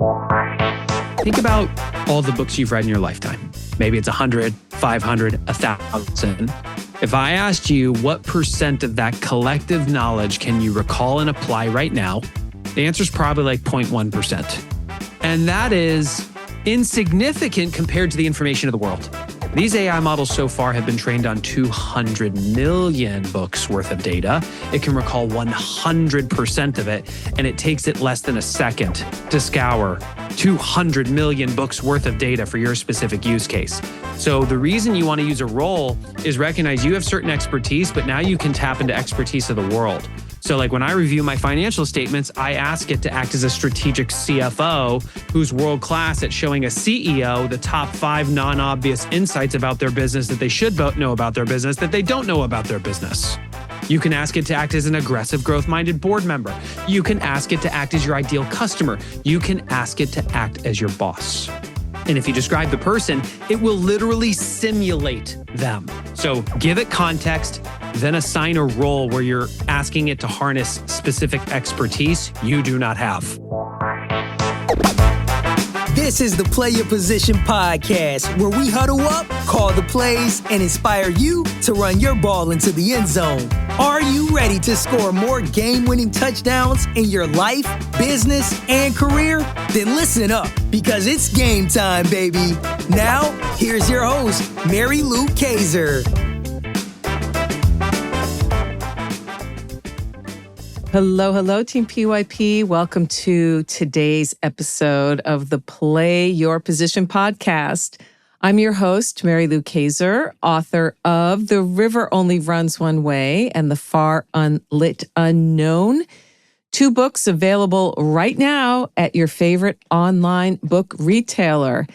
Think about all the books you've read in your lifetime. Maybe it's 100, 500, 1,000. If I asked you what percent of that collective knowledge can you recall and apply right now, the answer is probably like 0.1%. And that is insignificant compared to the information of the world. These AI models so far have been trained on 200 million books worth of data. It can recall 100% of it, and it takes it less than a second to scour 200 million books worth of data for your specific use case. So the reason you want to use a role is recognize you have certain expertise, but now you can tap into expertise of the world. So like when I review my financial statements, I ask it to act as a strategic CFO who's world-class at showing a CEO the top 5 non-obvious insights about their business that they should know about their business that they don't know about their business. You can ask it to act as an aggressive, growth-minded board member. You can ask it to act as your ideal customer. You can ask it to act as your boss. And if you describe the person, it will literally simulate them. So give it context, then assign a role where you're asking it to harness specific expertise you do not have. This is the Play Your Position podcast, where we huddle up, call the plays, and inspire you to run your ball into the end zone. Are you ready to score more game-winning touchdowns in your life, business, and career? Then listen up, because it's game time, baby. Now, here's your host, Mary Lou Kaiser. Hello, Team PYP. Welcome to today's episode of the Play Your Position podcast. I'm your host, Mary Lou Kaiser, author of The River Only Runs One Way and The Far Unlit Unknown. 2 books available right now at your favorite online book retailer.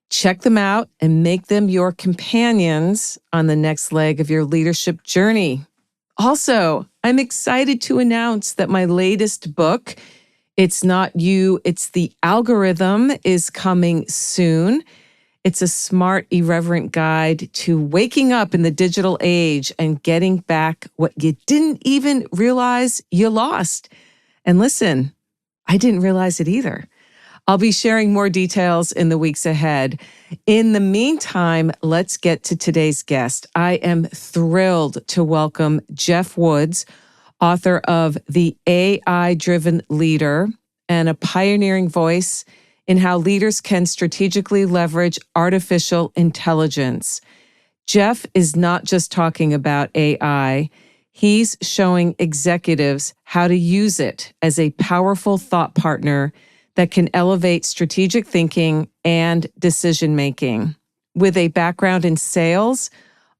Check them out and make them your companions on the next leg of your leadership journey. Also, I'm excited to announce that my latest book, It's Not You, It's the Algorithm, is coming soon. It's a smart, irreverent guide to waking up in the digital age and getting back what you didn't even realize you lost. And listen, I didn't realize it either. I'll be sharing more details in the weeks ahead. In the meantime, let's get to today's guest. I am thrilled to welcome Geoff Woods, author of The AI-Driven Leader and a pioneering voice in how leaders can strategically leverage artificial intelligence. Geoff is not just talking about AI. He's showing executives how to use it as a powerful thought partner that can elevate strategic thinking and decision-making. With a background in sales,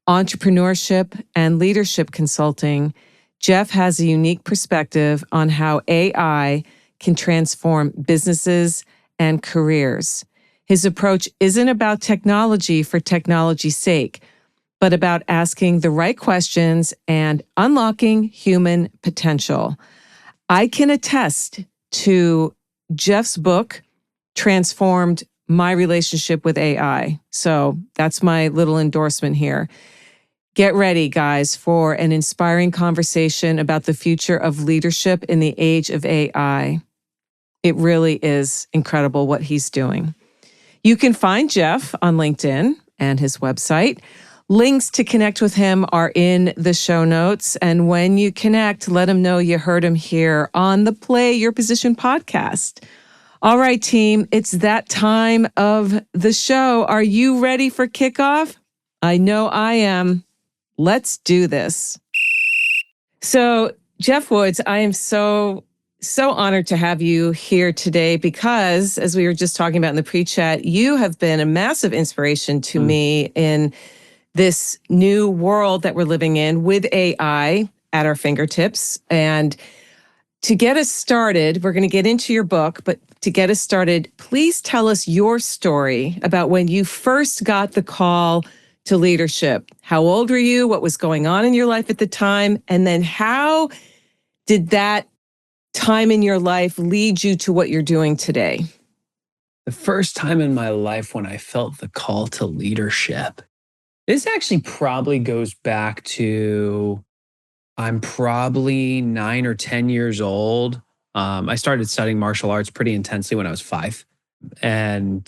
entrepreneurship, and leadership consulting, Geoff has a unique perspective on how AI can transform businesses and careers. His approach isn't about technology for technology's sake, but about asking the right questions and unlocking human potential. I can attest to Geoff's book transformed my relationship with AI. So that's my little endorsement here. Get ready, guys, for an inspiring conversation about the future of leadership in the age of AI. It really is incredible what he's doing. You can find Geoff on LinkedIn and his website. Links to connect with him are in the show notes. And when you connect, let him know you heard him here on the Play Your Position podcast. All right, team, it's that time of the show. Are you ready for kickoff? I know I am. Let's do this. So, Geoff Woods, I am so honored to have you here today because, as we were just talking about in the pre-chat, you have been a massive inspiration to me in this new world that we're living in with AI at our fingertips. And to get us started, we're going to get into your book, but to get us started, please tell us your story about when you first got the call to leadership. How old were you? What was going on in your life at the time? And then how did that time in your life lead you to what you're doing today? The first time in my life when I felt the call to leadership, this actually probably goes back to, I'm probably 9 or 10 years old. I started studying martial arts pretty intensely when I was 5 and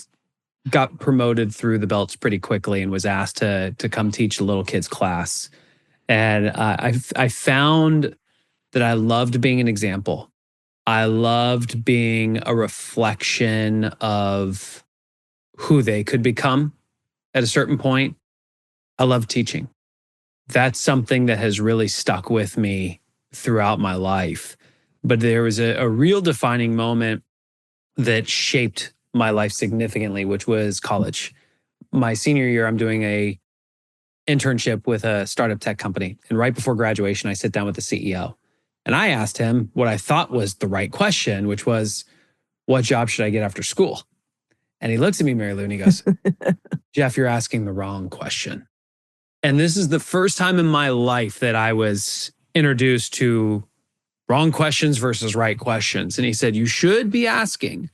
got promoted through the belts pretty quickly and was asked to come teach a little kids class. And I found that I loved being an example. I loved being a reflection of who they could become at a certain point. I love teaching. That's something that has really stuck with me throughout my life. But there was a real defining moment that shaped my life significantly, which was college. My senior year, I'm doing a internship with a startup tech company. And right before graduation, I sit down with the CEO. And I asked him what I thought was the right question, which was, what job should I get after school? And he looks at me, Mary Lou, and he goes, Geoff, you're asking the wrong question. And this is the first time in my life that I was introduced to wrong questions versus right questions. And he said, you should be asking,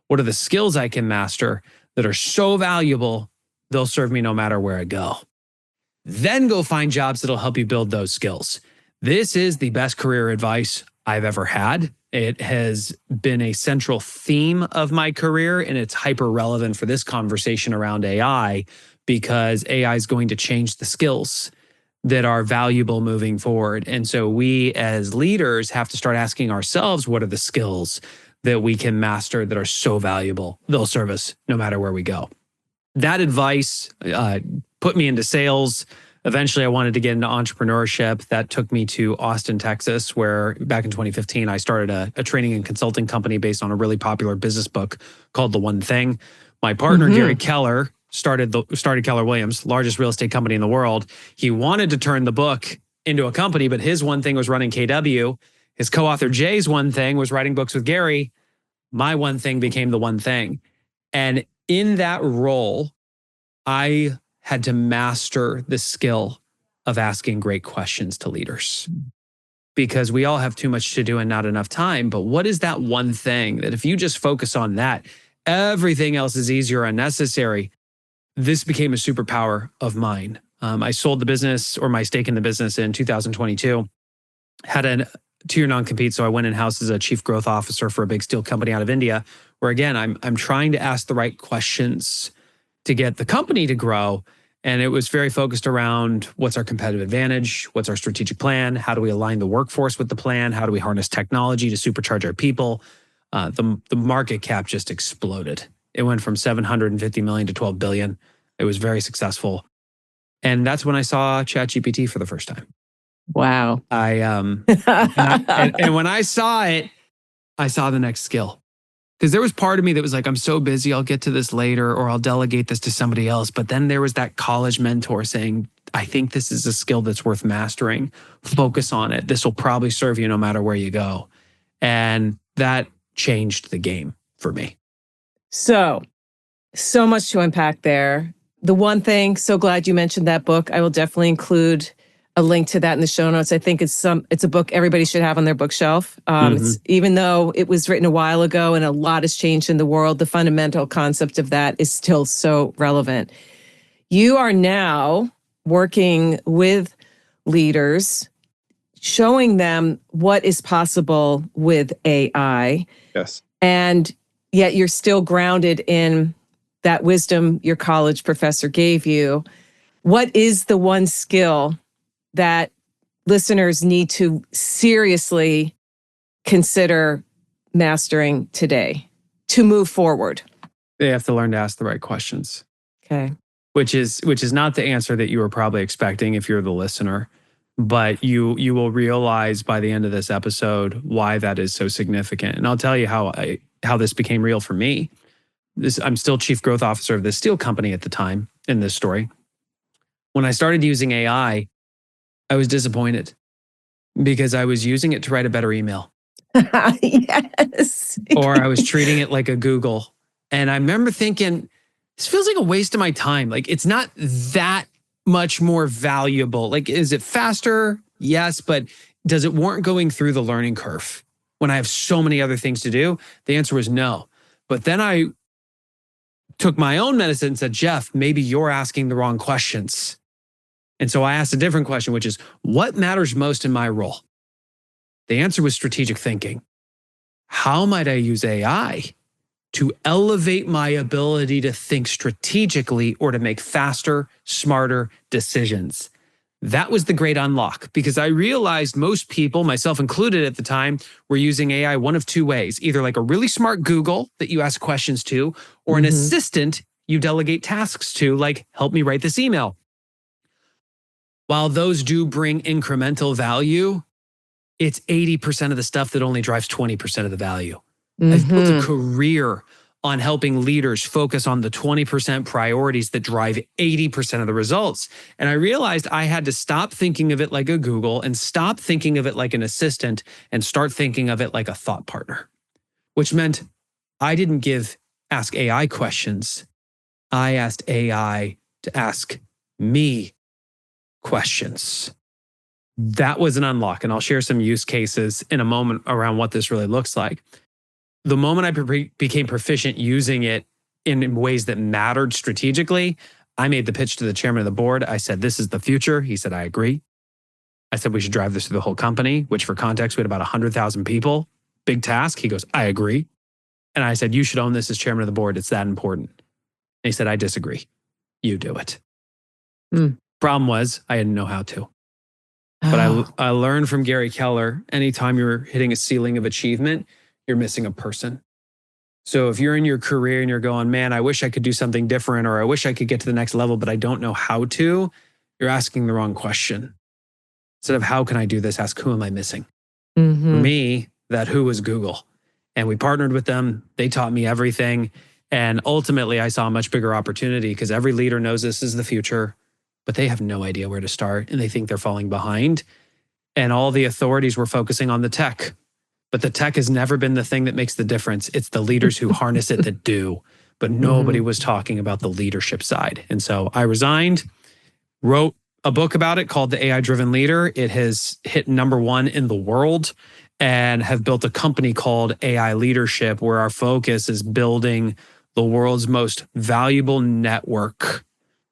what are the skills I can master that are so valuable, they'll serve me no matter where I go? Then go find jobs that'll help you build those skills. This is the best career advice I've ever had. It has been a central theme of my career, and it's hyper relevant for this conversation around AI because AI is going to change the skills that are valuable moving forward. And so we as leaders have to start asking ourselves, what are the skills that we can master that are so valuable? They'll serve us no matter where we go. That advice put me into sales. Eventually, I wanted to get into entrepreneurship. That took me to Austin, Texas, where back in 2015, I started a training and consulting company based on a really popular business book called The One Thing. My partner, Gary Keller, started Keller Williams, largest real estate company in the world. He wanted to turn the book into a company, but his one thing was running KW. His co-author Jay's one thing was writing books with Gary. My one thing became The One Thing. And in that role, I had to master the skill of asking great questions to leaders because we all have too much to do and not enough time. But what is that one thing that if you just focus on that, everything else is easier and necessary? This became a superpower of mine. I sold the business or my stake in the business in 2022, had a 2-year non-compete. So I went in-house as a chief growth officer for a big steel company out of India, where again, I'm trying to ask the right questions to get the company to grow. And it was very focused around what's our competitive advantage? What's our strategic plan? How do we align the workforce with the plan? How do we harness technology to supercharge our people? The market cap just exploded. It went from 750 million to 12 billion. It was very successful. And that's when I saw ChatGPT for the first time. Wow. And when I saw it, I saw the next skill. Because there was part of me that was like, I'm so busy, I'll get to this later, or I'll delegate this to somebody else. But then there was that college mentor saying, I think this is a skill that's worth mastering. Focus on it. This will probably serve you no matter where you go. And that changed the game for me. So much to unpack there. The One Thing, so glad you mentioned that book. I will definitely include a link to that in the show notes. I think it's a book everybody should have on their bookshelf. It's, even though it was written a while ago and a lot has changed in the world, the fundamental concept of that is still so relevant. You are now working with leaders, showing them what is possible with AI. Yes. And yet you're still grounded in that wisdom your college professor gave you. What is the one skill that listeners need to seriously consider mastering today to move forward? They have to learn to ask the right questions. Okay. Which is not the answer that you were probably expecting if you're the listener, but you will realize by the end of this episode why that is so significant. And I'll tell you how this became real for me. I'm still chief growth officer of this steel company at the time in this story. When I started using AI, I was disappointed because I was using it to write a better email. Yes. Or I was treating it like a Google. And I remember thinking, this feels like a waste of my time. Like, it's not that much more valuable. Like, is it faster? Yes, but does it warrant going through the learning curve when I have so many other things to do? The answer was no. But then I took my own medicine and said, Geoff, maybe you're asking the wrong questions. And so I asked a different question, which is, what matters most in my role? The answer was strategic thinking. how might I use AI to elevate my ability to think strategically or to make faster, smarter decisions? That was the great unlock, because I realized most people, myself included at the time, were using AI one of two ways: either like a really smart Google that you ask questions to, or an assistant you delegate tasks to, like, help me write this email. While those do bring incremental value, it's 80% of the stuff that only drives 20% of the value. I've built a career on helping leaders focus on the 20% priorities that drive 80% of the results. And I realized I had to stop thinking of it like a Google and stop thinking of it like an assistant and start thinking of it like a thought partner, which meant I didn't ask AI questions. I asked AI to ask me questions. That was an unlock. And I'll share some use cases in a moment around what this really looks like. The moment I became proficient using it in ways that mattered strategically, I made the pitch to the chairman of the board. I said, this is the future. He said, I agree. I said, we should drive this through the whole company, which for context, we had about 100,000 people. Big task. He goes, I agree. And I said, you should own this as chairman of the board. It's that important. And he said, I disagree. You do it. Problem was, I didn't know how to. But I learned from Gary Keller, anytime you're hitting a ceiling of achievement, you're missing a person. So if you're in your career and you're going, man, I wish I could do something different, or I wish I could get to the next level, but I don't know how to, you're asking the wrong question. Instead of how can I do this, ask who am I missing? For me, that who was Google. And we partnered with them. They taught me everything. And ultimately, I saw a much bigger opportunity, because every leader knows this is the future, but they have no idea where to start and they think they're falling behind. And all the authorities were focusing on the tech. But the tech has never been the thing that makes the difference. It's the leaders who harness it that do. But nobody was talking about the leadership side. And so I resigned, wrote a book about it called The AI-Driven Leader. It has hit #1 in the world, and have built a company called AI Leadership, where our focus is building the world's most valuable network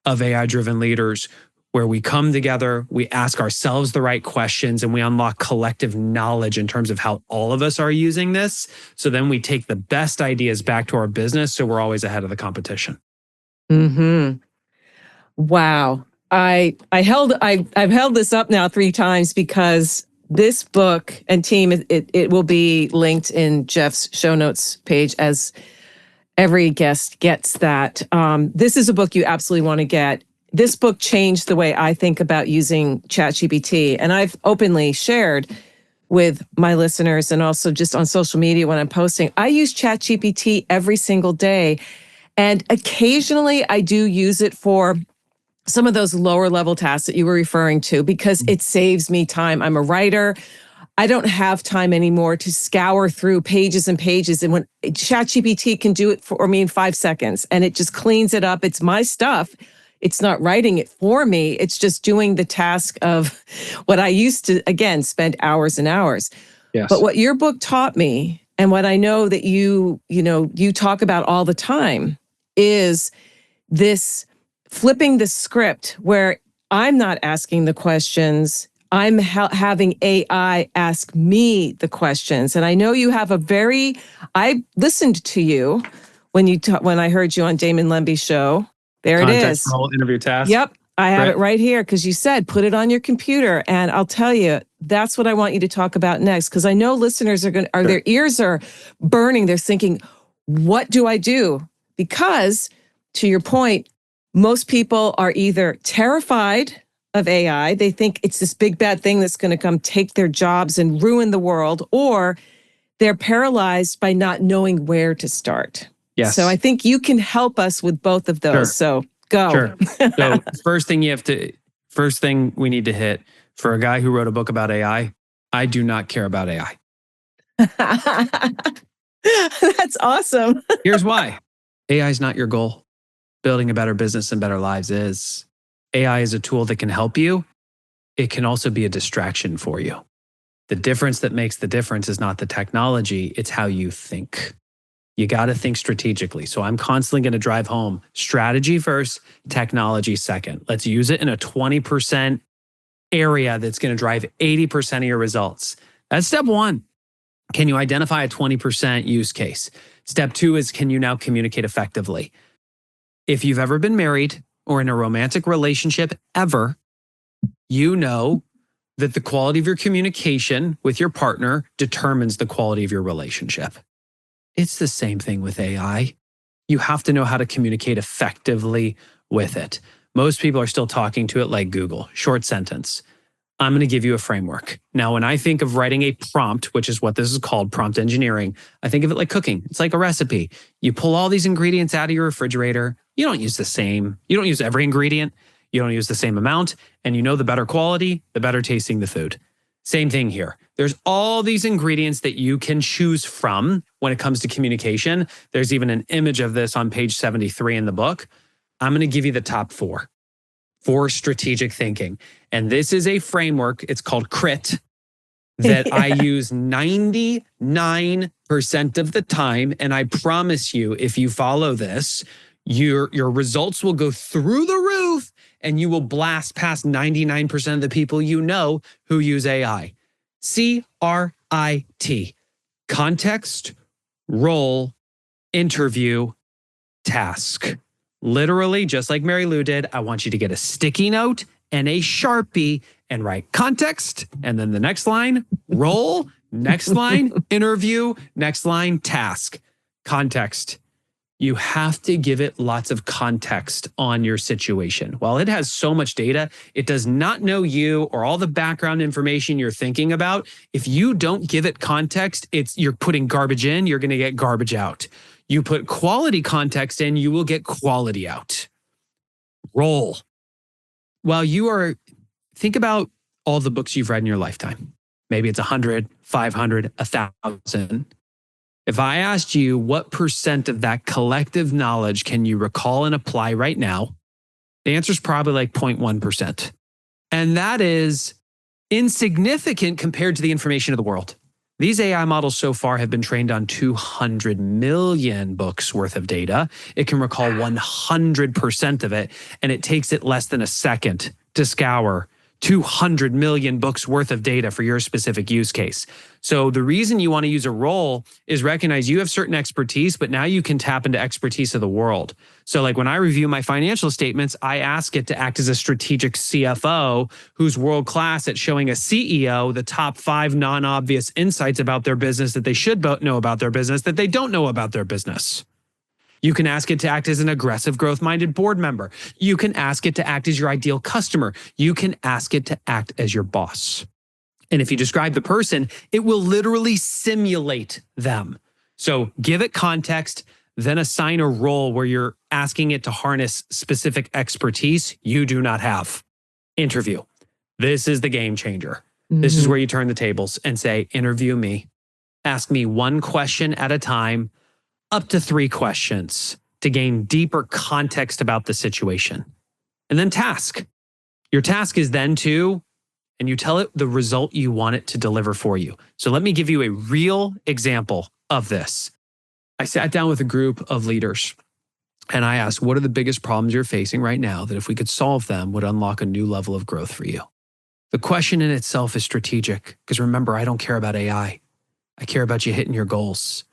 of AI-driven leaders, where we come together, we ask ourselves the right questions, and we unlock collective knowledge in terms of how all of us are using this. So then we take the best ideas back to our business, so we're always ahead of the competition. Wow. I've held this up now 3 times, because this book, and team, it will be linked in Geoff's show notes page, as every guest gets that. This is a book you absolutely want to get. This book changed the way I think about using ChatGPT. And I've openly shared with my listeners, and also just on social media when I'm posting, I use ChatGPT every single day. And occasionally I do use it for some of those lower level tasks that you were referring to, because it saves me time. I'm a writer. I don't have time anymore to scour through pages and pages. And when ChatGPT can do it for me in 5 seconds, and it just cleans it up. It's my stuff. It's not writing it for me. It's just doing the task of what I used to, again, spend hours and hours. Yes. But what your book taught me, and what I know that you talk about all the time, is this flipping the script, where I'm not asking the questions. I'm having AI ask me the questions. And I know you have I listened to you when I heard you on Damon Lemby's show. There it is. Context role, interview task. Yep. I have it right here, because you said, put it on your computer. And I'll tell you, that's what I want you to talk about next. Because I know listeners their ears are burning. They're thinking, what do I do? Because to your point, most people are either terrified of AI. They think it's this big bad thing that's going to come take their jobs and ruin the world, or they're paralyzed by not knowing where to start. Yes. So I think you can help us with both of those. Sure. So go. Sure. So first thing we need to hit, for a guy who wrote a book about AI, I do not care about AI. That's awesome. Here's why. AI is not your goal. Building a better business and better lives is. AI is a tool that can help you. It can also be a distraction for you. The difference that makes the difference is not the technology, it's how you think. You got to think strategically. So I'm constantly going to drive home strategy first, technology second. Let's use it in a 20% area that's going to drive 80% of your results. That's step 1. Can you identify a 20% use case? Step 2 is, can you now communicate effectively? If you've ever been married or in a romantic relationship ever, you know that the quality of your communication with your partner determines the quality of your relationship. It's the same thing with AI. You have to know how to communicate effectively with it. Most people are still talking to it like Google, short sentence. I'm going to give you a framework. Now, when I think of writing a prompt, which is what this is called, prompt engineering, I think of it like cooking. It's like a recipe. You pull all these ingredients out of your refrigerator. You don't use every ingredient. You don't use the same amount. And you know the better quality, the better tasting the food. Same thing here. There's all these ingredients that you can choose from when it comes to communication. There's even an image of this on page 73 in the book. I'm going to give you the top 4 for strategic thinking. And this is a framework. It's called CRIT that I use 99% of the time. And I promise you, if you follow this, your results will go through the roof and you will blast past 99% of the people you know who use AI. CRIT. Context, role, interview, task. Literally, just like Mary Lou did, I want you to get a sticky note and a Sharpie and write context, and then the next line, role, next line, interview, next line, task. Context. You have to give it lots of context on your situation. While it has so much data, it does not know you or all the background information you're thinking about. If you don't give it context, you're putting garbage in, you're going to get garbage out. You put quality context in, you will get quality out. Role. While think about all the books you've read in your lifetime. Maybe it's 100, 500, 1,000. If I asked you what percent of that collective knowledge can you recall and apply right now, the answer is probably like 0.1%. And that is insignificant compared to the information of the world. These AI models so far have been trained on 200 million books worth of data. It can recall 100% of it, and it takes it less than a second to scour 200 million books worth of data for your specific use case. So the reason you want to use a role is recognize you have certain expertise, but now you can tap into expertise of the world. So like when I review my financial statements, I ask it to act as a strategic CFO who's world-class at showing a CEO the top 5 non-obvious insights about their business that they should know about their business that they don't know about their business. You can ask it to act as an aggressive, growth-minded board member. You can ask it to act as your ideal customer. You can ask it to act as your boss. And if you describe the person, it will literally simulate them. So give it context, then assign a role where you're asking it to harness specific expertise you do not have. Interview. This is the game changer. This is where you turn the tables and say, interview me. Ask me one question at a time, up to 3 questions to gain deeper context about the situation. And then task. Your task is then and you tell it the result you want it to deliver for you. So let me give you a real example of this. I sat down with a group of leaders and I asked, what are the biggest problems you're facing right now that if we could solve them would unlock a new level of growth for you? The question in itself is strategic because remember, I don't care about AI. I care about you hitting your goals.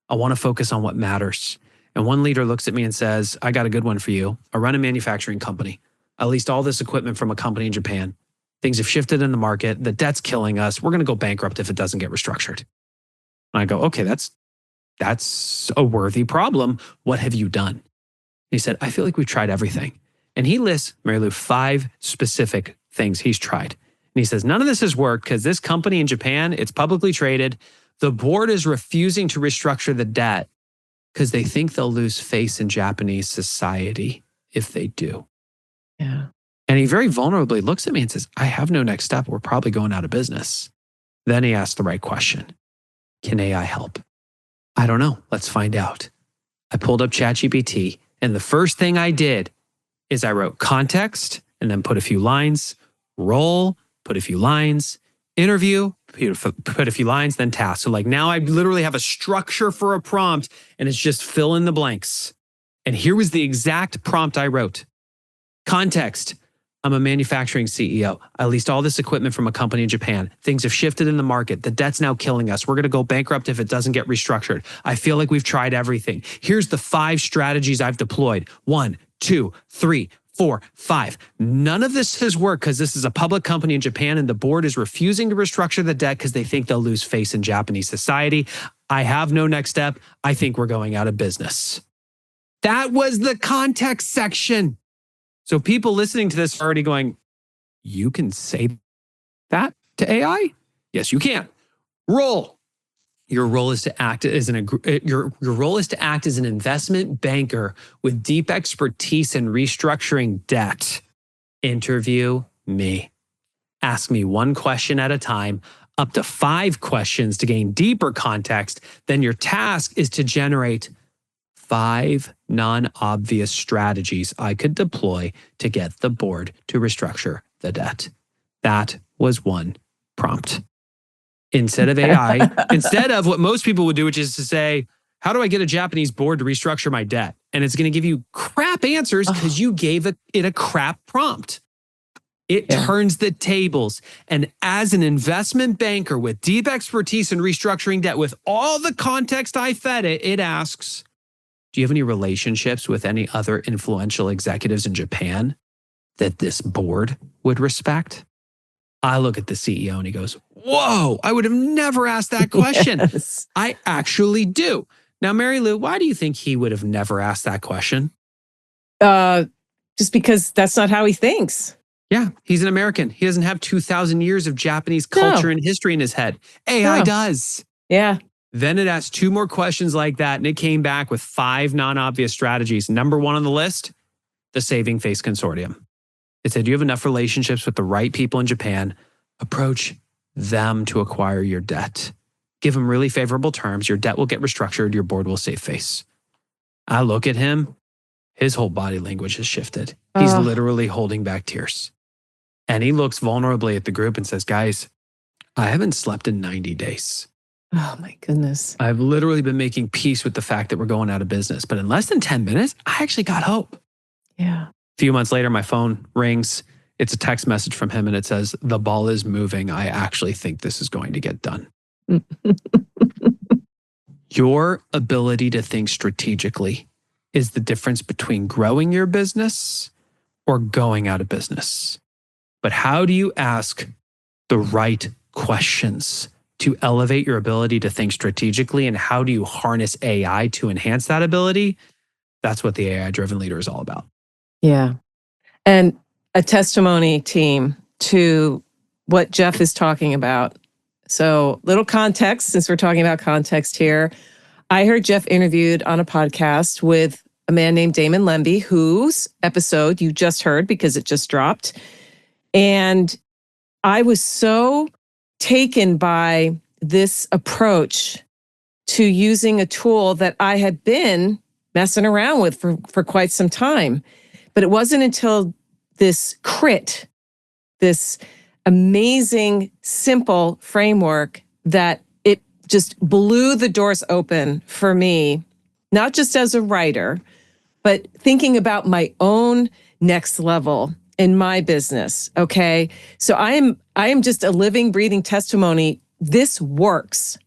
I want to focus on what matters. And one leader looks at me and says, I got a good one for you. I run a manufacturing company. I leased all this equipment from a company in Japan. Things have shifted in the market. The debt's killing us. We're going to go bankrupt if it doesn't get restructured. And I go, okay, that's a worthy problem. What have you done? He said, I feel like we've tried everything. And he lists, Mary Lou, 5 specific things he's tried. And he says, none of this has worked because this company in Japan, it's publicly traded. The board is refusing to restructure the debt because they think they'll lose face in Japanese society if they do. Yeah. And he very vulnerably looks at me and says, I have no next step. We're probably going out of business. Then he asked the right question. Can AI help? I don't know. Let's find out. I pulled up ChatGPT, and the first thing I did is I wrote context and then put a few lines, role, put a few lines, interview, put a few lines, then task. So like now I literally have a structure for a prompt and it's just fill in the blanks. And here was the exact prompt I wrote. Context. I'm a manufacturing CEO. I leased all this equipment from a company in Japan. Things have shifted in the market. The debt's now killing us. We're going to go bankrupt if it doesn't get restructured. I feel like we've tried everything. Here's the 5 strategies I've deployed. 1, 2, 3, 4, 5. None of this has worked because this is a public company in Japan and the board is refusing to restructure the debt because they think they'll lose face in Japanese society. I have no next step. I think we're going out of business. That was the context section. So people listening to this are already going, you can say that to AI? Yes, you can. Roll. Your role is to act as your role is to act as an investment banker with deep expertise in restructuring debt. Interview me. Ask me 1 question at a time, up to 5 questions to gain deeper context. Then your task is to generate 5 non-obvious strategies I could deploy to get the board to restructure the debt. That was 1 prompt. Instead of AI, instead of what most people would do, which is to say, how do I get a Japanese board to restructure my debt? And it's going to give you crap answers because you gave it a crap prompt. It turns the tables. And as an investment banker with deep expertise in restructuring debt, with all the context I fed it, it asks, do you have any relationships with any other influential executives in Japan that this board would respect? I look at the CEO and he goes, whoa, I would have never asked that question. Yes. I actually do. Now, Mary Lou, why do you think he would have never asked that question? Just because that's not how he thinks. Yeah, he's an American. He doesn't have 2,000 years of Japanese culture and history in his head. AI does. Yeah. Then it asked 2 more questions like that, and it came back with 5 non-obvious strategies. Number 1 on the list, the Saving Face Consortium. It said, you have enough relationships with the right people in Japan. Approach them to acquire your debt. Give them really favorable terms. Your debt will get restructured. Your board will save face. I look at him. His whole body language has shifted. He's literally holding back tears. And he looks vulnerably at the group and says, guys, I haven't slept in 90 days. Oh my goodness. I've literally been making peace with the fact that we're going out of business. But in less than 10 minutes, I actually got hope. Yeah. A few months later, my phone rings. It's a text message from him and it says, the ball is moving. I actually think this is going to get done. Your ability to think strategically is the difference between growing your business or going out of business. But how do you ask the right questions to elevate your ability to think strategically? And how do you harness AI to enhance that ability? That's what the AI-driven leader is all about. Yeah. And a testimony, team, to what Geoff is talking about. So little context, since we're talking about context here. I heard Geoff interviewed on a podcast with a man named Damon Lemby, whose episode you just heard because it just dropped. And I was so taken by this approach to using a tool that I had been messing around with for quite some time. But it wasn't until this CRIT, this amazing, simple framework, that it just blew the doors open for me, not just as a writer, but thinking about my own next level in my business. Okay. So I am just a living, breathing testimony. This works.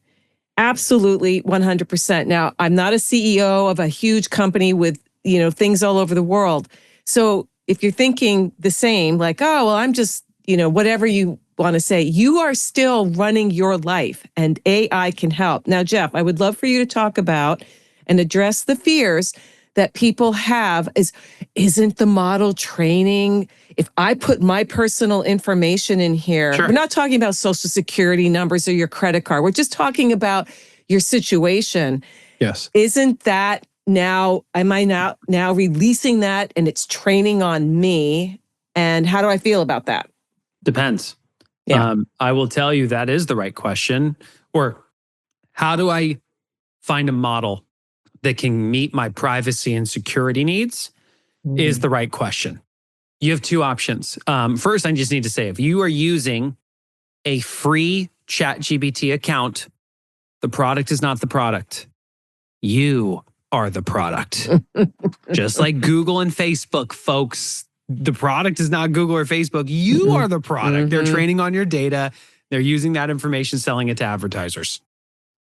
Absolutely 100%. Now, I'm not a CEO of a huge company with, things all over the world. So if you're thinking the same, like, oh, well, I'm just, whatever you want to say, you are still running your life and AI can help. Now, Geoff, I would love for you to talk about and address the fears that people have. Isn't the model training? If I put my personal information in here, We're not talking about social security numbers or your credit card. We're just talking about your situation. Yes. Isn't that am I now releasing that and it's training on me? And how do I feel about that? Depends. Yeah. I will tell you that is the right question. Or how do I find a model that can meet my privacy and security needs is the right question. You have 2 options. First, I just need to say, if you are using a free ChatGPT account, the product is not the product. You are the product. Just like Google and Facebook, folks, The product is not Google or Facebook. You are the product. They're training on your data. They're using that information, selling it to advertisers.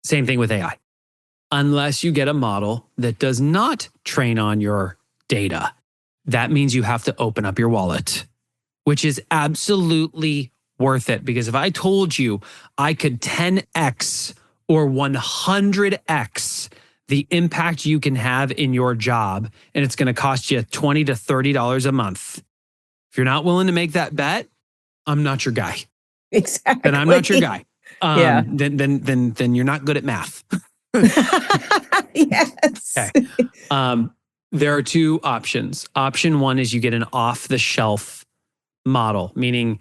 Same thing with AI. Unless you get a model that does not train on your data, that means you have to open up your wallet, which is absolutely worth it. Because if I told you I could 10x or 100x the impact you can have in your job, and it's going to cost you $20 to $30 a month. If you're not willing to make that bet, I'm not your guy. Exactly. Then I'm not your guy. Yeah. Then you're not good at math. Yes. Okay. There are two options. Option one is you get an off-the-shelf model, meaning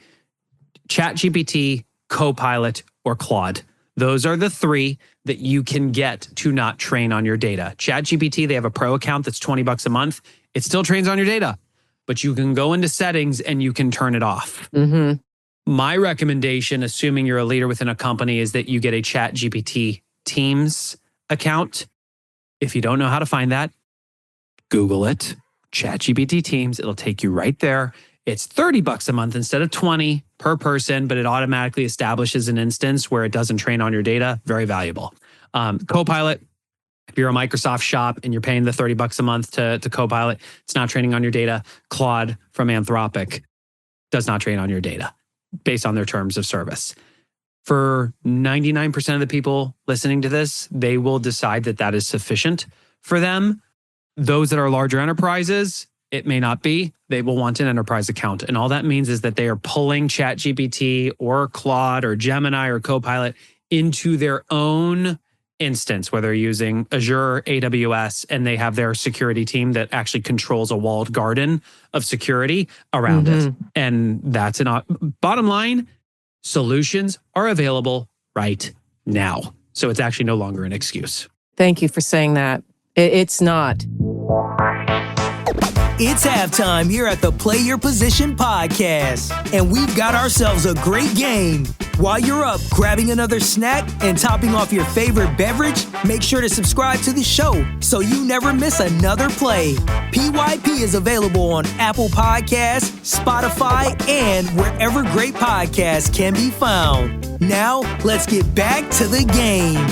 ChatGPT, Copilot, or Claude. Those are the three that you can get to not train on your data. ChatGPT, they have a pro account that's $20 a month. It still trains on your data, but you can go into settings and you can turn it off. My recommendation, assuming you're a leader within a company, is that you get a ChatGPT Teams account. If you don't know how to find that, Google it, ChatGPT Teams. It'll take you right there. It's $30 a month instead of $20 per person, but it automatically establishes an instance where it doesn't train on your data. Very valuable. Copilot, if you're a Microsoft shop and you're paying the $30 a month to Copilot, it's not training on your data. Claude from Anthropic does not train on your data based on their terms of service. For 99% of the people listening to this, they will decide that that is sufficient for them. Those that are larger enterprises, it may not be. They will want an enterprise account. And all that means is that they are pulling ChatGPT or Claude or Gemini or Copilot into their own instance, whether they're using Azure, AWS, and they have their security team that actually controls a walled garden of security around it. And that's bottom line, solutions are available right now. So it's actually no longer an excuse. Thank you for saying that. It's not. It's halftime here at the Play Your Position podcast, and we've got ourselves a great game. While you're up grabbing another snack and topping off your favorite beverage, make sure to subscribe to the show so you never miss another play. PYP is available on Apple Podcasts, Spotify, and wherever great podcasts can be found. Now, let's get back to the game.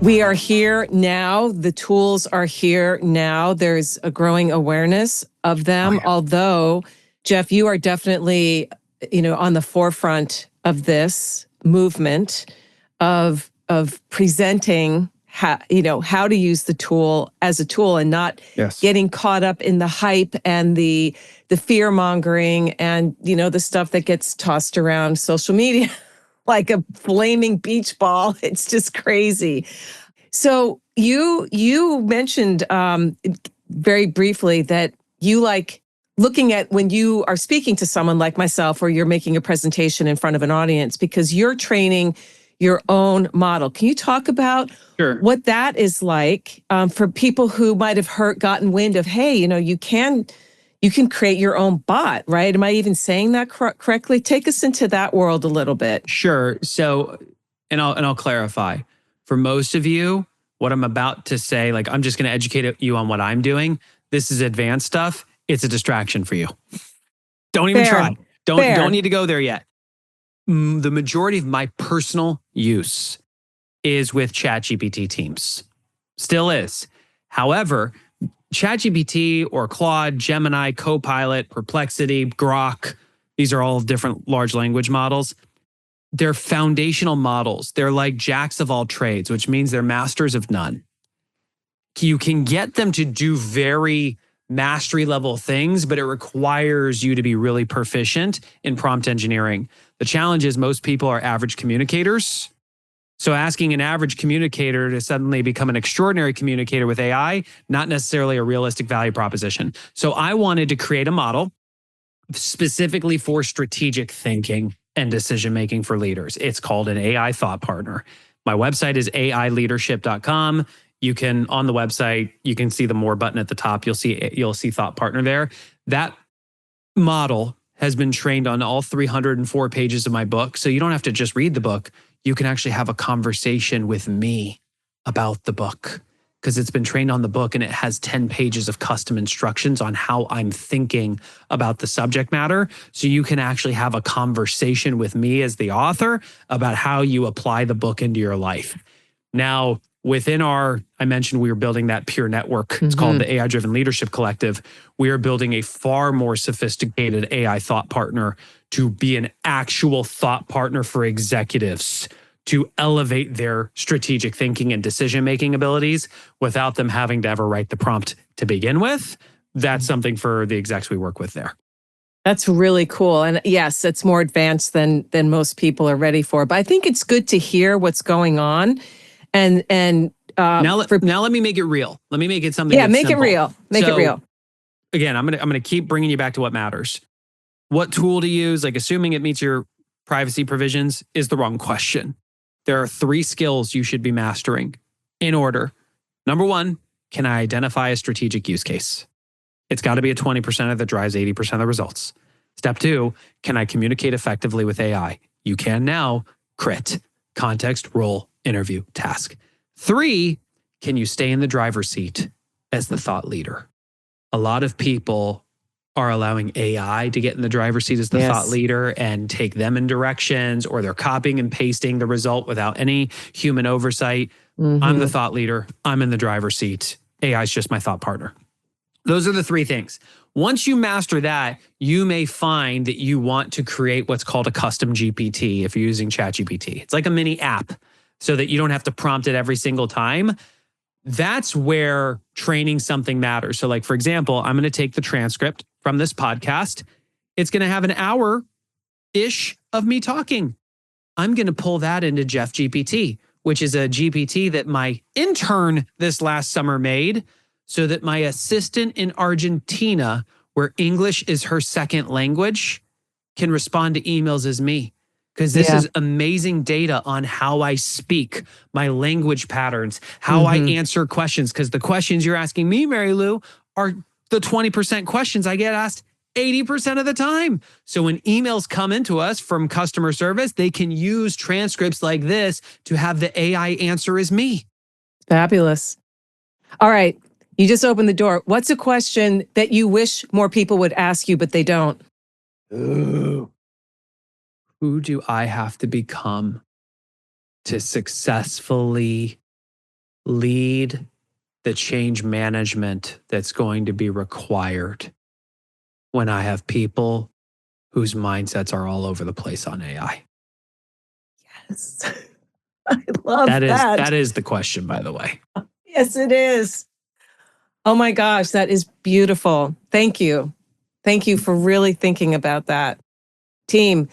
We are here now. The tools are here now. There's a growing awareness of them. Although, Geoff, you are definitely, on the forefront of this movement of presenting how to use the tool as a tool and not getting caught up in the hype and the fear mongering and the stuff that gets tossed around social media. Like a flaming beach ball. It's just crazy. So you mentioned very briefly that you like looking at when you are speaking to someone like myself or you're making a presentation in front of an audience because you're training your own model. Can you talk about what that is like for people who might have gotten wind of, hey, you can create your own bot, right? Am I even saying that correctly? Take us into that world a little bit. Sure. So, and I'll clarify. For most of you, what I'm about to say, like I'm just going to educate you on what I'm doing. This is advanced stuff. It's a distraction for you. Don't even try. Don't need to go there yet. The majority of my personal use is with ChatGPT Teams. Still is. However, ChatGPT or Claude, Gemini, Copilot, Perplexity, Grok, these are all different large language models. They're foundational models. They're like jacks of all trades, which means they're masters of none. You can get them to do very mastery level things, but it requires you to be really proficient in prompt engineering. The challenge is most people are average communicators. So asking an average communicator to suddenly become an extraordinary communicator with AI, not necessarily a realistic value proposition. So I wanted to create a model specifically for strategic thinking and decision-making for leaders. It's called an AI thought partner. My website is aileadership.com. You can, on the website, you can see the more button at the top. You'll see thought partner there. That model has been trained on all 304 pages of my book. So you don't have to just read the book. You can actually have a conversation with me about the book. because it's been trained on the book and it has 10 pages of custom instructions on how I'm thinking about the subject matter. So you can actually have a conversation with me as the author about how you apply the book into your life. Now, within I mentioned we were building that peer network. It's called the AI-Driven Leadership Collective. We are building a far more sophisticated AI thought partner to be an actual thought partner for executives to elevate their strategic thinking and decision-making abilities without them having to ever write the prompt to begin with. That's something for the execs we work with there. That's really cool. And yes, it's more advanced than most people are ready for. But I think it's good to hear what's going on. And now let me make it real. Let me make it something. Yeah, make simple. it real. Make it real. Again, I'm gonna keep bringing you back to what matters. What tool to use, like assuming it meets your privacy provisions, is the wrong question. There are 3 skills you should be mastering in order. Number 1, can I identify a strategic use case? It's got to be a 20% that drives 80% of the results. Step 2, can I communicate effectively with AI? You can now. CRIT, context, role, interview, task. 3, can you stay in the driver's seat as the thought leader? A lot of people are allowing AI to get in the driver's seat as the thought leader and take them in directions, or they're copying and pasting the result without any human oversight. I'm the thought leader. I'm in the driver's seat. AI is just my thought partner. Those are the 3 things. Once you master that, you may find that you want to create what's called a custom GPT if you're using ChatGPT. It's like a mini app so that you don't have to prompt it every single time. That's where training something matters. So like, for example, I'm going to take the transcript from this podcast. It's going to have an hour-ish of me talking. I'm going to pull that into Geoff GPT, which is a GPT that my intern this last summer made so that my assistant in Argentina, where English is her second language, can respond to emails as me. Because this is amazing data on how I speak, my language patterns, how I answer questions. Because the questions you're asking me, Mary Lou, are the 20% questions I get asked 80% of the time. So when emails come into us from customer service, they can use transcripts like this to have the AI answer as me. Fabulous. All right. You just opened the door. What's a question that you wish more people would ask you, but they don't? Ooh. Who do I have to become to successfully lead the change management that's going to be required when I have people whose mindsets are all over the place on AI? Yes. I love that. That is the question, by the way. Yes, it is. Oh my gosh, that is beautiful. Thank you. Thank you for really thinking about that. Team,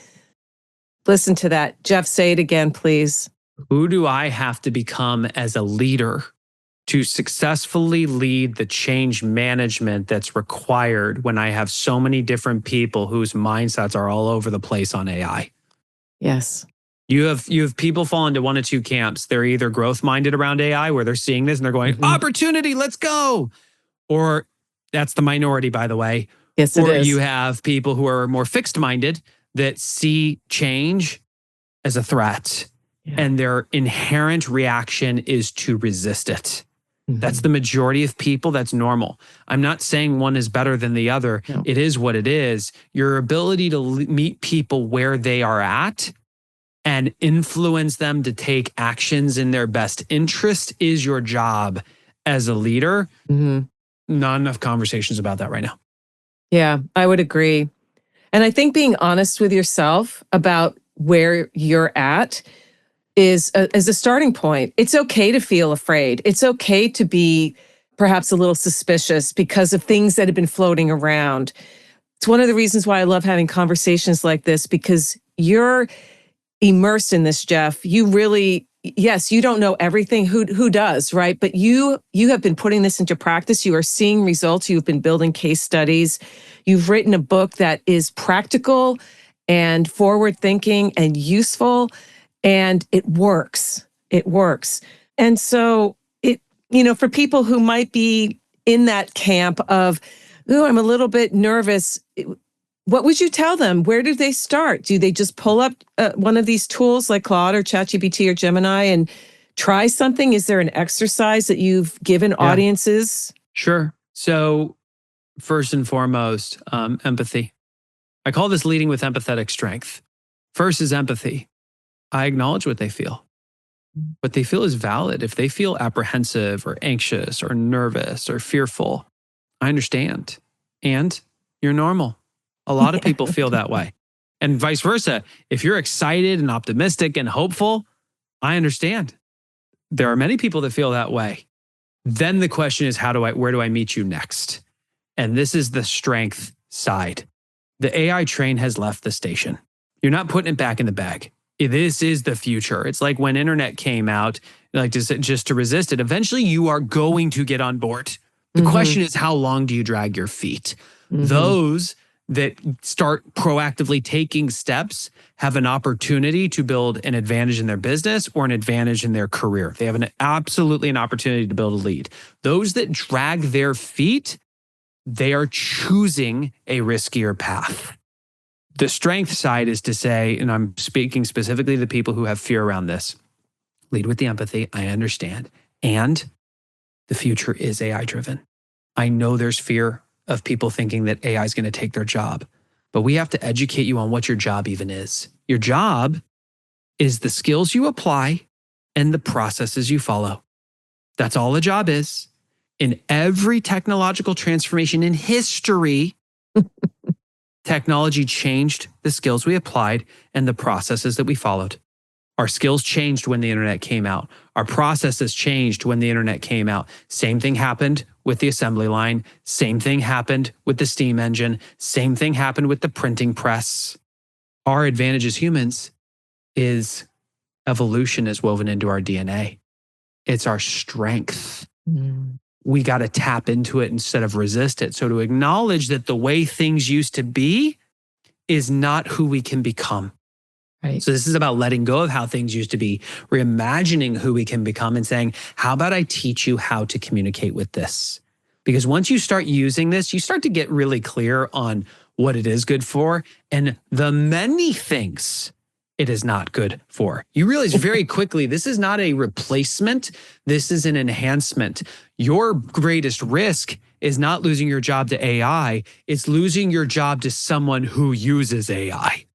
listen to that. Geoff, say it again, please. Who do I have to become as a leader to successfully lead the change management that's required when I have so many different people whose mindsets are all over the place on AI? Yes. You have people fall into one of 2 camps. They're either growth minded around AI, where they're seeing this and they're going, opportunity, let's go. Or that's the minority, by the way. Yes, it is. Or you have people who are more fixed minded that see change as a threat, and their inherent reaction is to resist it. That's the majority of people. That's normal. I'm not saying one is better than the other. No. It is what it is. Your ability to meet people where they are at and influence them to take actions in their best interest is your job as a leader. Not enough conversations about that right now. Yeah, I would agree. And I think being honest with yourself about where you're at is a starting point. It's okay to feel afraid. It's okay to be perhaps a little suspicious because of things that have been floating around. It's one of the reasons why I love having conversations like this, because you're immersed in this, Geoff. You really, yes, you don't know everything. Who does, right? But you have been putting this into practice. You are seeing results. You've been building case studies. You've written a book that is practical and forward-thinking and useful, and it works. It works. And so for people who might be in that camp of, oh, I'm a little bit nervous, what would you tell them? Where do they start? Do they just pull up one of these tools like Claude or ChatGPT or Gemini and try something? Is there an exercise that you've given audiences? Sure. So first and foremost, empathy. I call this leading with empathetic strength. First is empathy. I acknowledge what they feel. What they feel is valid. If they feel apprehensive or anxious or nervous or fearful, I understand. And you're normal. A lot of people feel that way. And vice versa. If you're excited and optimistic and hopeful, I understand. There are many people that feel that way. Then the question is, where do I meet you next? And this is the strength side. The AI train has left the station. You're not putting it back in the bag. This is the future. It's like when internet came out, like just to resist it. Eventually you are going to get on board. The question is, how long do you drag your feet? Those that start proactively taking steps have an opportunity to build an advantage in their business or an advantage in their career. They have absolutely an opportunity to build a lead. Those that drag their feet, they are choosing a riskier path. The strength side is to say, and I'm speaking specifically to the people who have fear around this, lead with the empathy. I understand. And the future is AI driven. I know there's fear of people thinking that AI is going to take their job, but we have to educate you on what your job even is. Your job is the skills you apply and the processes you follow. That's all a job is. In every technological transformation in history, technology changed the skills we applied and the processes that we followed. Our skills changed when the internet came out. Our processes changed when the internet came out. Same thing happened with the assembly line. Same thing happened with the steam engine. Same thing happened with the printing press. Our advantage as humans is evolution is woven into our DNA. It's our strength. We got to tap into it instead of resist it. So to acknowledge that the way things used to be is not who we can become. Right. So this is about letting go of how things used to be, reimagining who we can become and saying, how about I teach you how to communicate with this? Because once you start using this, you start to get really clear on what it is good for and the many things it is not good for. You realize very quickly, this is not a replacement. This is an enhancement. Your greatest risk is not losing your job to AI. It's losing your job to someone who uses AI.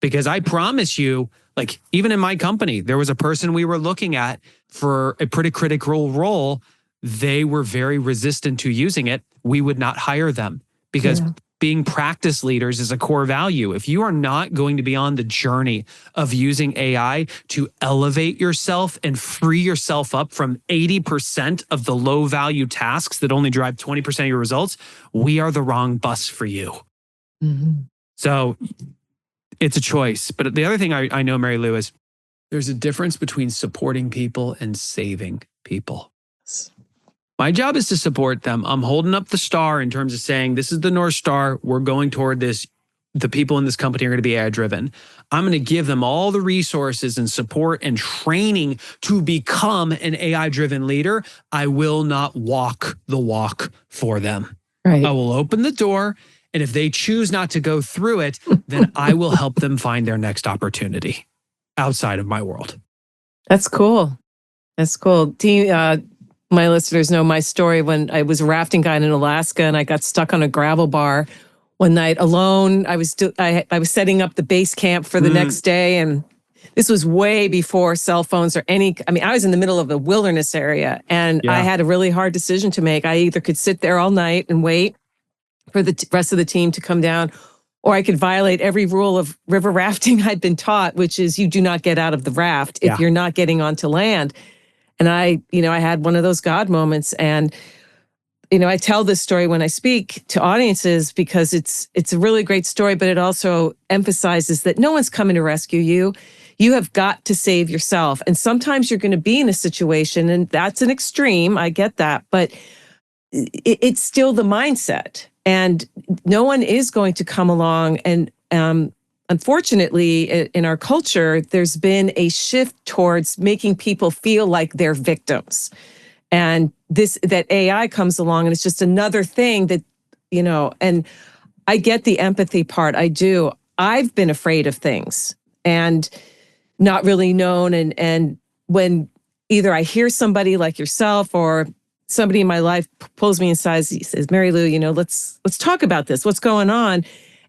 Because I promise you, like even in my company, there was a person we were looking at for a pretty critical role. They were very resistant to using it. We would not hire them because being practice leaders is a core value. If you are not going to be on the journey of using AI to elevate yourself and free yourself up from 80% of the low value tasks that only drive 20% of your results, we are the wrong bus for you. So it's a choice. But the other thing I know, Mary Lou, is there's a difference between supporting people and saving people. My job is to support them. I'm holding up the star in terms of saying, this is the North Star. We're going toward this. The people in this company are going to be AI driven. I'm going to give them all the resources and support and training to become an AI driven leader. I will not walk the walk for them. Right. I will open the door. And if they choose not to go through it, then I will help them find their next opportunity outside of my world. That's cool. That's cool. My listeners know my story when I was a rafting guide in Alaska and I got stuck on a gravel bar one night alone. I was setting up the base camp for the next day, and this was way before cell phones or I was in the middle of a wilderness area, and I had a really hard decision to make. I either could sit there all night and wait for the rest of the team to come down, or I could violate every rule of river rafting I'd been taught, which is you do not get out of the raft if you're not getting onto land. And I had one of those God moments. And, I tell this story when I speak to audiences because it's a really great story, but it also emphasizes that no one's coming to rescue you. You have got to save yourself. And sometimes you're going to be in a situation, and that's an extreme. I get that. But it's still the mindset. And no one is going to come along. And unfortunately, in our culture, there's been a shift towards making people feel like they're victims. And that AI comes along and it's just another thing that, and I get the empathy part. I do. I've been afraid of things and not really known and when either I hear somebody like yourself or somebody in my life pulls me inside, he says, Mary Lou, let's talk about this. What's going on?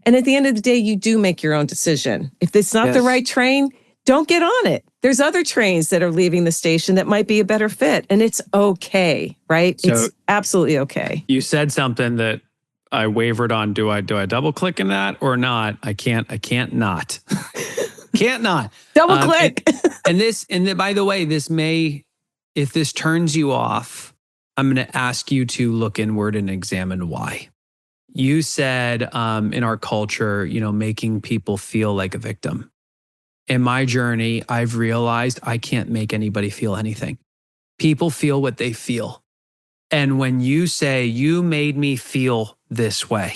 And at the end of the day, you do make your own decision. If it's not the right train, don't get on it. There's other trains that are leaving the station that might be a better fit. And it's okay, right? So it's absolutely okay. You said something that I wavered on. Do I double click in that or not? I can't not. Can't not. Double click. And by the way, if this turns you off, I'm going to ask you to look inward and examine why. You said in our culture, making people feel like a victim. In my journey, I've realized I can't make anybody feel anything. People feel what they feel. And when you say, you made me feel this way,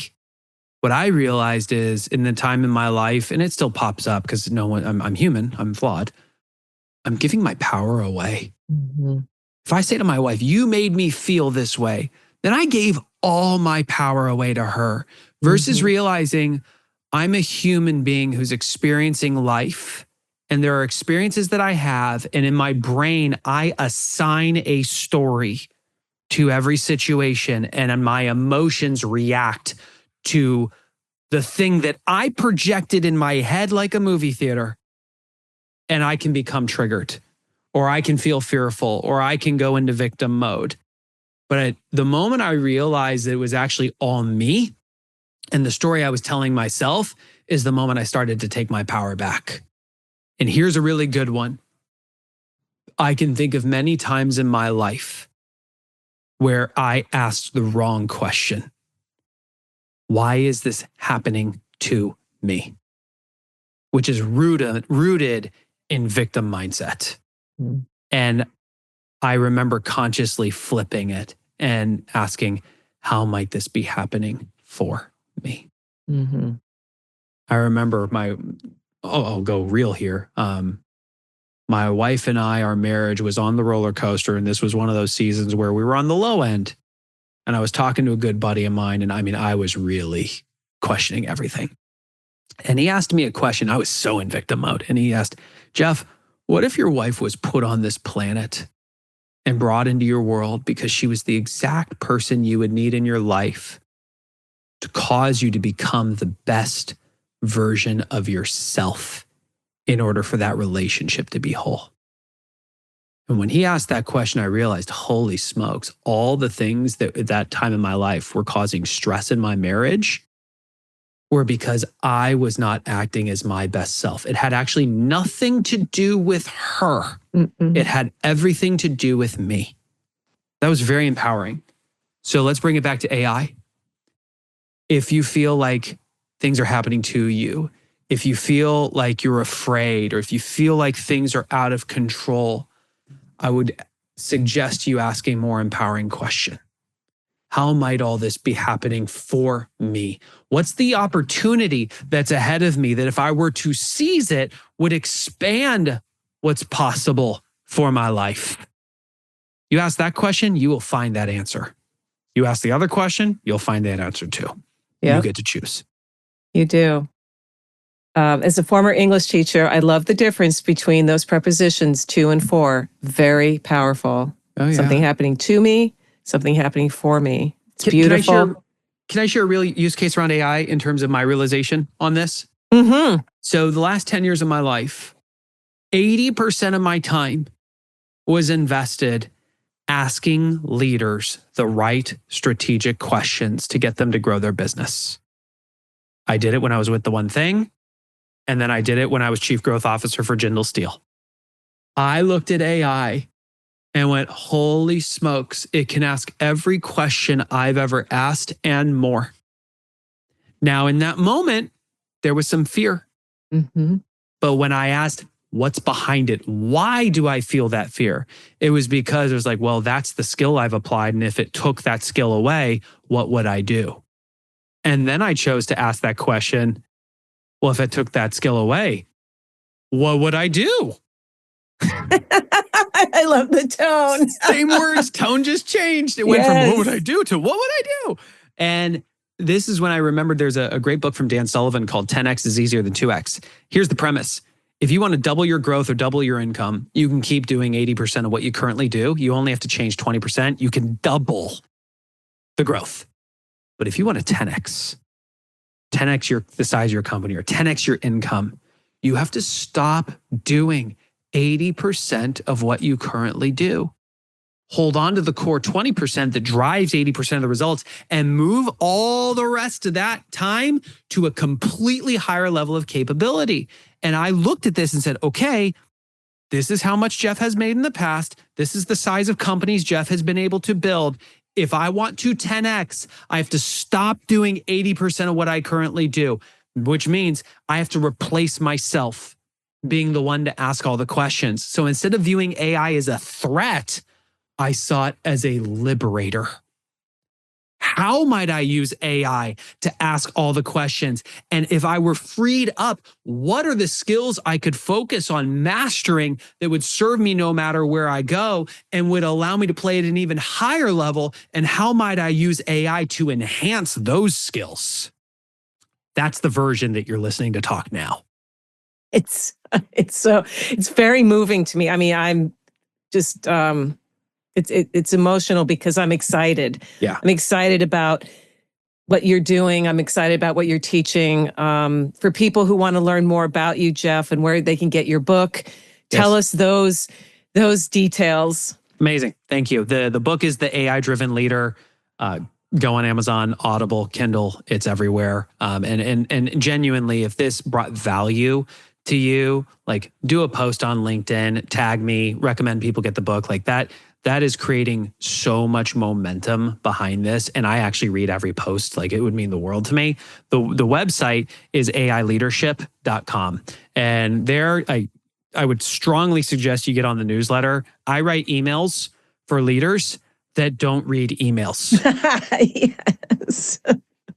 what I realized is in the time in my life, and it still pops up because I'm human, I'm flawed, I'm giving my power away. Mm-hmm. If I say to my wife, you made me feel this way, then I gave all my power away to her versus realizing I'm a human being who's experiencing life and there are experiences that I have. And in my brain, I assign a story to every situation and my emotions react to the thing that I projected in my head like a movie theater. And I can become triggered or I can feel fearful or I can go into victim mode. But the moment I realized that it was actually all me and the story I was telling myself is the moment I started to take my power back. And here's a really good one. I can think of many times in my life where I asked the wrong question. Why is this happening to me? Which is rooted in victim mindset. Mm. And I remember consciously flipping it and asking, how might this be happening for me? Mm-hmm. I remember I'll go real here. My wife and our marriage was on the roller coaster. And this was one of those seasons where we were on the low end. And I was talking to a good buddy of mine. And I was really questioning everything. And he asked me a question. I was so in victim mode. And he asked, Geoff, what if your wife was put on this planet and brought into your world because she was the exact person you would need in your life to cause you to become the best version of yourself in order for that relationship to be whole? And when he asked that question, I realized, holy smokes, all the things that at that time in my life were causing stress in my marriage were because I was not acting as my best self. It had actually nothing to do with her. Mm-mm. It had everything to do with me. That was very empowering. So let's bring it back to AI. If you feel like things are happening to you, if you feel like you're afraid, or if you feel like things are out of control, I would suggest you asking a more empowering question. How might all this be happening for me? What's the opportunity that's ahead of me that if I were to seize it would expand what's possible for my life? You ask that question, you will find that answer. You ask the other question, you'll find that answer too. Yep. You get to choose. You do. As a former English teacher, I love the difference between those prepositions 2 and 4. Very powerful. Oh, yeah. Something happening to me, something happening for me. It's beautiful. Can I share a real use case around AI in terms of my realization on this? Mm-hmm. So the last 10 years of my life, 80% of my time was invested asking leaders the right strategic questions to get them to grow their business. I did it when I was with The One Thing, and then I did it when I was Chief Growth Officer for Jindal Steel. I looked at AI and went, holy smokes, it can ask every question I've ever asked and more. Now, in that moment, there was some fear. Mm-hmm. But when I asked, what's behind it? Why do I feel that fear? It was because it was like, well, that's the skill I've applied. And if it took that skill away, what would I do? And then I chose to ask that question, well, if it took that skill away, what would I do? I love the tone. Same words, tone just changed. It went from what would I do to what would I do? And this is when I remembered there's a great book from Dan Sullivan called 10X is easier than 2X. Here's the premise. If you want to double your growth or double your income, you can keep doing 80% of what you currently do. You only have to change 20%. You can double the growth. But if you want to 10x the size of your company or 10x your income, you have to stop doing 80% of what you currently do. Hold on to the core 20% that drives 80% of the results and move all the rest of that time to a completely higher level of capability. And I looked at this and said, okay, this is how much Geoff has made in the past. This is the size of companies Geoff has been able to build. If I want to 10x, I have to stop doing 80% of what I currently do, which means I have to replace myself being the one to ask all the questions. So instead of viewing AI as a threat, I saw it as a liberator. How might I use AI to ask all the questions? And if I were freed up, what are the skills I could focus on mastering that would serve me no matter where I go and would allow me to play at an even higher level? And how might I use AI to enhance those skills? That's the version that you're listening to talk now. It's very moving to me. I mean, I'm just it's emotional because I'm excited. Yeah. I'm excited about what you're doing. I'm excited about what you're teaching. For people who want to learn more about you, Geoff, and where they can get your book, tell us those details. Amazing. Thank you. The book is The AI-Driven Leader. Go on Amazon, Audible, Kindle. It's everywhere. And genuinely, if this brought value to you, like do a post on LinkedIn, tag me, recommend people get the book like that. That is creating so much momentum behind this. And I actually read every post. Like it would mean the world to me. The website is aileadership.com. And there, I would strongly suggest you get on the newsletter. I write emails for leaders that don't read emails. Yes.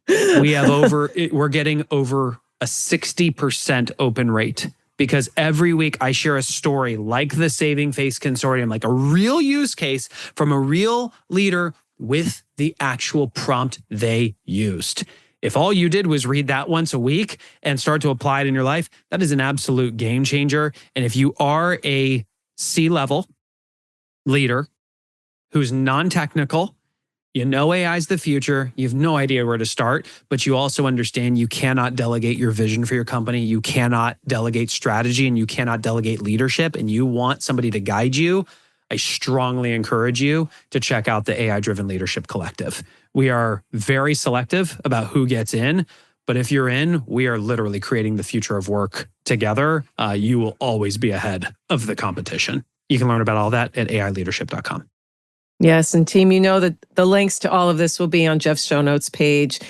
We're getting over a 60% open rate. Because every week I share a story like the Saving Face Consortium, like a real use case from a real leader with the actual prompt they used. If all you did was read that once a week and start to apply it in your life, that is an absolute game changer. And if you are a C-level leader who's non-technical, you know AI is the future. You have no idea where to start, but you also understand you cannot delegate your vision for your company. You cannot delegate strategy and you cannot delegate leadership, and you want somebody to guide you. I strongly encourage you to check out the AI-Driven Leadership Collective. We are very selective about who gets in, but if you're in, we are literally creating the future of work together. You will always be ahead of the competition. You can learn about all that at aileadership.com. Yes, and team, you know that the links to all of this will be on Geoff's show notes page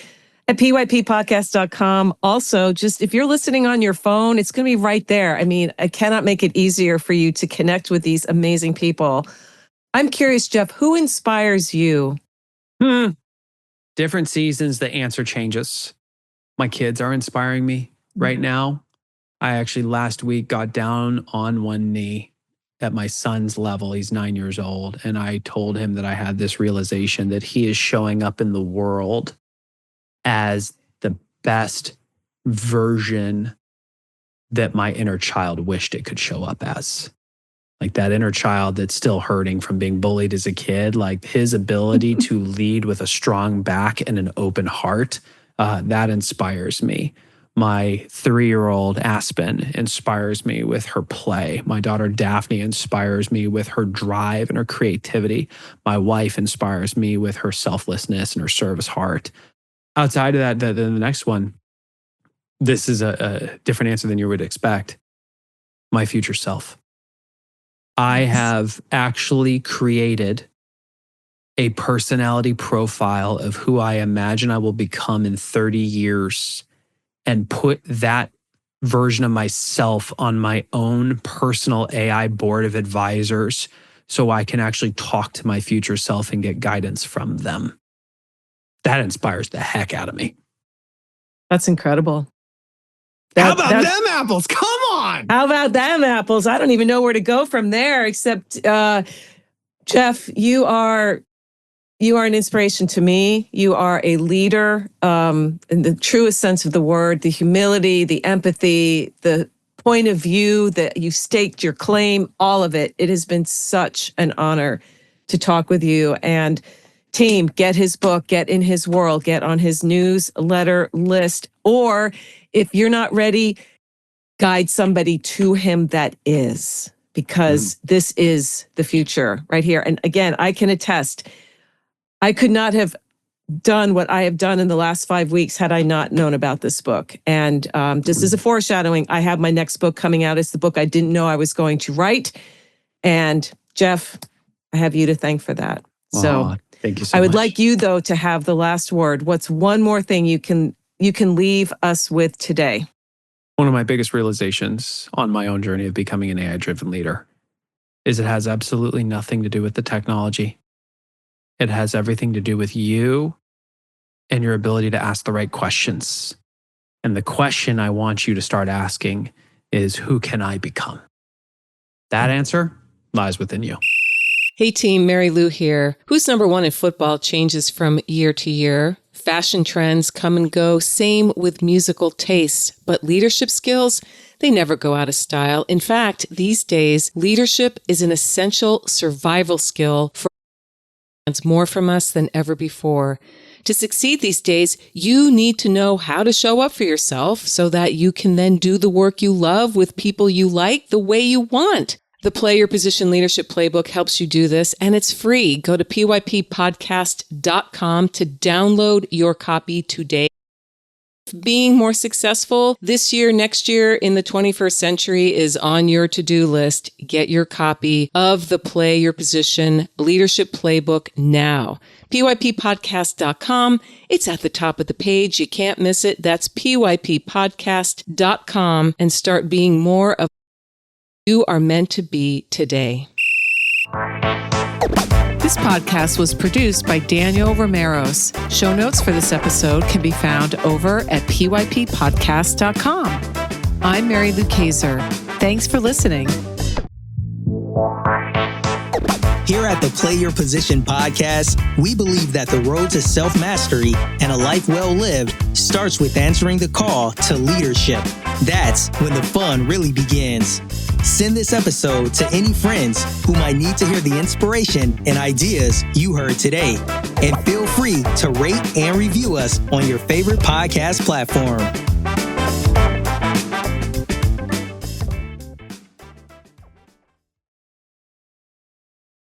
at pyppodcast.com. Also, just if you're listening on your phone, it's going to be right there. I mean, I cannot make it easier for you to connect with these amazing people. I'm curious, Geoff, who inspires you? Different seasons, the answer changes. My kids are inspiring me right now. I actually last week got down on one knee at my son's level. He's 9 years old. And I told him that I had this realization that he is showing up in the world as the best version that my inner child wished it could show up as. Like that inner child that's still hurting from being bullied as a kid, like his ability to lead with a strong back and an open heart, that inspires me. My 3-year-old Aspen inspires me with her play. My daughter Daphne inspires me with her drive and her creativity. My wife inspires me with her selflessness and her service heart. Outside of that, the next one, this is a different answer than you would expect. My future self. I have actually created a personality profile of who I imagine I will become in 30 years and put that version of myself on my own personal AI board of advisors so I can actually talk to my future self and get guidance from them. That inspires the heck out of me. That's incredible. How about them apples? Come on. How about them apples? I don't even know where to go from there, except, Geoff, you are an inspiration to me. You are a leader in the truest sense of the word, the humility, the empathy, the point of view, that you've staked your claim, all of it. It has been such an honor to talk with you. And team, get his book, get in his world, get on his newsletter list. Or if you're not ready, guide somebody to him that is, because this is the future right here. And again, I can attest, I could not have done what I have done in the last 5 weeks had I not known about this book. And just as a foreshadowing, I have my next book coming out. It's the book I didn't know I was going to write. And Geoff, I have you to thank for that. So thank you so much. I would like you, though, to have the last word. What's one more thing you can leave us with today? One of my biggest realizations on my own journey of becoming an AI-driven leader is it has absolutely nothing to do with the technology. It has everything to do with you and your ability to ask the right questions. And the question I want you to start asking is, who can I become? That answer lies within you. Hey team, Mary Lou here. Who's number one in football changes from year to year. Fashion trends come and go, same with musical tastes. But leadership skills, they never go out of style. In fact, these days, leadership is an essential survival skill for more from us than ever before. To succeed these days, you need to know how to show up for yourself so that you can then do the work you love with people you like the way you want. The Play Your Position Leadership Playbook helps you do this, and it's free. Go to pyppodcast.com to download your copy today. Being more successful this year, next year, in the 21st century is on your to-do list. Get your copy of the Play Your Position Leadership Playbook now. pyppodcast.com. It's at the top of the page. You can't miss it. That's pyppodcast.com, and start being more of you are meant to be today. This podcast was produced by Daniel Romeros. Show notes for this episode can be found over at pyppodcast.com. I'm Mary Lou Kayser. Thanks for listening. Here at the Play Your Position podcast, we believe that the road to self-mastery and a life well lived starts with answering the call to leadership. That's when the fun really begins. Send this episode to any friends who might need to hear the inspiration and ideas you heard today. And feel free to rate and review us on your favorite podcast platform.